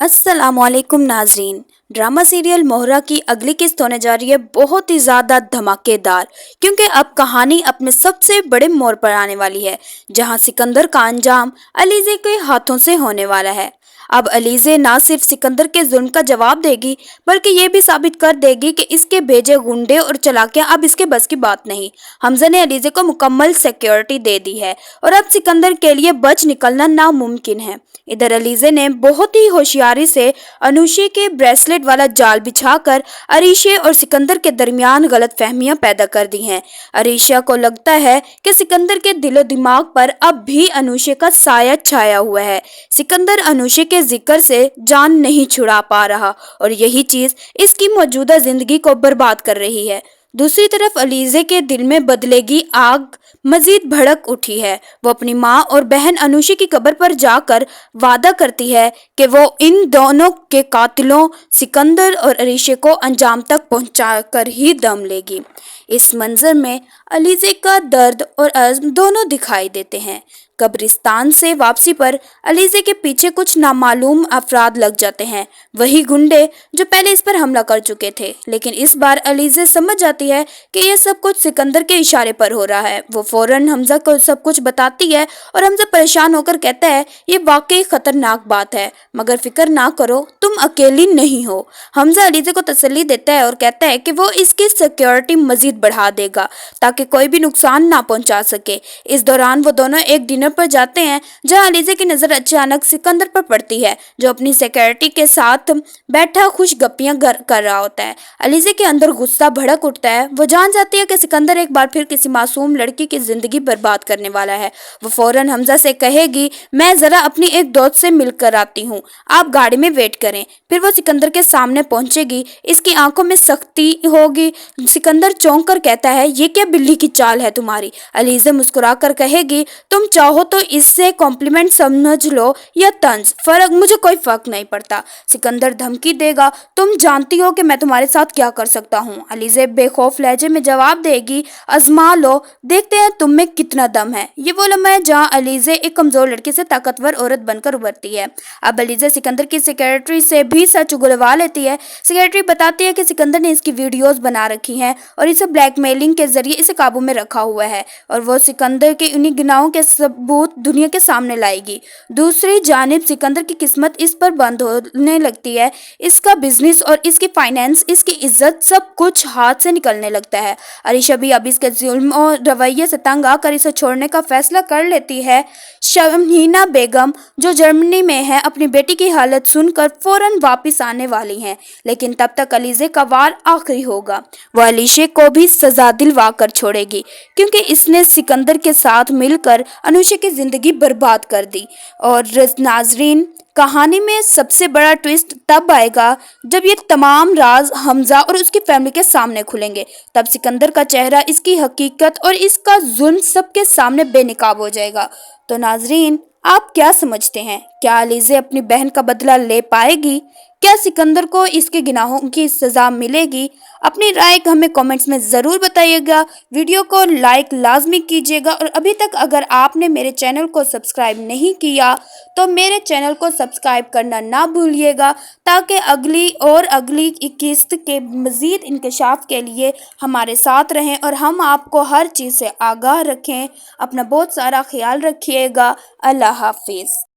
अस्सलाम वालेकुम नाजरीन। ड्रामा सीरियल मोहरा की अगली किस्त होने जा रही है बहुत ही ज़्यादा धमाकेदार, क्योंकि अब कहानी अपने सबसे बड़े मोड़ पर आने वाली है, जहां सिकंदर का अंजाम अलीज़े के हाथों से होने वाला है। अब अलीज़े ना सिर्फ सिकंदर के जुल्म का जवाब देगी, बल्कि ये भी साबित कर देगी कि इसके भेजे गुंडे और चालाकियां अब इसके बस की बात नहीं। हमजा ने अलीज़े को मुकम्मल सिक्योरिटी दे दी है और अब सिकंदर के लिए बच निकलना नामुमकिन है। इधर अलीज़े ने बहुत ही होशियारी से अनुषे के ब्रेसलेट वाला जाल बिछाकर अरीशे और सिकंदर के दरमियान गलत फहमियां पैदा कर दी हैं। अरीशा को लगता है कि सिकंदर के दिलो दिमाग पर अब भी अनुषे का साया छाया हुआ है। सिकंदर अनुषे के जिक्र से जान नहीं छुड़ा पा रहा और यही चीज इसकी मौजूदा जिंदगी को बर्बाद कर रही है। दूसरी तरफ अलीज़े के दिल में बदले की आग मजीद भड़क उठी है। वो अपनी माँ और बहन अनुषी की कब्र पर जाकर वादा करती है कि वो इन दोनों के कातिलों सिकंदर और अरीशे को अंजाम तक पहुंचाकर ही दम लेगी। इस मंजर में अलीज़े का दर्द और अज़्म दोनों दिखाई देते हैं। कब्रिस्तान से वापसी पर अलीज़े के पीछे कुछ नामालूम अफराद लग जाते हैं, वही गुंडे जो पहले इस पर हमला कर चुके थे। लेकिन इस बार अलीज़े समझ जाती है कि यह सब कुछ सिकंदर के इशारे पर हो रहा है। वो फौरन हमजा को सब कुछ बताती है और हमजा परेशान होकर कहता है, ये वाकई खतरनाक बात है, मगर फिक्र ना करो, तुम अकेली नहीं हो। हमजा अलीज़े को तसल्ली देता है और कहता है कि वो इसकी सिक्योरिटी मजीद बढ़ा देगा ताकि कोई भी नुकसान ना पहुंचा सके। इस दौरान वो दोनों एक डिनर पर जाते हैं, जहां अलीज़े की नजर अचानक सिकंदर पर पड़ती है, जो अपनी सिक्योरिटी के साथ बैठा खुश गप्पियां कर रहा होता है। अलीज़े के अंदर गुस्सा भड़क उठता है। वो जान जाती है कि सिकंदर एक बार फिर किसी मासूम लड़की की जिंदगी बर्बाद करने वाला है। वो फौरन हमजा से कहेगी, मैं जरा अपनी एक दोस्त से मिलकर आती हूँ, आप गाड़ी में वेट करें। फिर वो सिकंदर के सामने पहुंचेगी। इसकी आंखों में सख्ती होगी। सिकंदर चौंक कर कहता है, ये क्या बिल्ली की चाल है तुम्हारी। अलीज़े मुस्कुरा कर कहेगी, तुम चाहो तो इससे कॉम्प्लीमेंट समझ लो या तंज, मुझे कोई फर्क नहीं पड़ता। सिकंदर धमकी देगा, तुम जानती हो कि मैं तुम्हारे साथ क्या कर सकता हूँ। अलीज़े बेखौफ लहजे में जवाब देगी, आजमा लो, देखते हैं तुम में कितना दम है। ये वो लम्हा है जहाँ अलीज़े एक कमजोर लड़की से ताकतवर औरत बनकर उभरती है। अब अलीज़े सिकंदर की सेक्रेटरी से भी सच उगलवा लेती है। सेक्रेटरी बताती है कि सिकंदर ने इसकी वीडियोस बना रखी हैं और इसे ब्लैकमेलिंग के जरिए इसे काबू में रखा हुआ है और वो सिकंदर के उन्हीं गुनाहों के सबूत दुनिया के सामने लाएगी। दूसरी जानिब सिकंदर की किस्मत इस पर बंद होने लगती है। इसका बिजनेस और इसकी फाइनेंस, इसकी इज्जत, सब कुछ हाथ से निकलने लगता है। अरीशा भी अब इसके जुल्म और रवैये से तंग आकर इसे छोड़ने का फैसला कर लेती है। शहीना बेगम जो जर्मनी में है, अपनी बेटी की हालत सुनकर फौरन वापस आने वाली हैं, लेकिन तब तक अलीज़े का वार आखिरी होगा। वह अलीशे को भी सजा दिलवा कर छोड़ेगी, क्योंकि इसने सिकंदर के साथ मिलकर अनुषा की जिंदगी बर्बाद कर दी। और नाजरीन, कहानी में सबसे बड़ा ट्विस्ट तब आएगा जब ये तमाम राज हमजा और उसकी फैमिली के सामने खुलेंगे। तब सिकंदर का चेहरा, इसकी हकीकत और इसका जुल्म सबके सामने बेनकाब हो जाएगा। तो नाजरीन, आप क्या समझते हैं, क्या अलीज़े अपनी बहन का बदला ले पाएगी? क्या सिकंदर को इसके गुनाहों की सजा मिलेगी? अपनी राय हमें कमेंट्स में ज़रूर बताइएगा। वीडियो को लाइक लाजमी कीजिएगा और अभी तक अगर आपने मेरे चैनल को सब्सक्राइब नहीं किया तो मेरे चैनल को सब्सक्राइब करना ना भूलिएगा, ताकि अगली किस्त के मज़ीद इंकशाफ के लिए हमारे साथ रहें और हम आपको हर चीज़ से आगाह रखें। अपना बहुत सारा ख्याल रखिएगा। अल्लाह हाफिज़।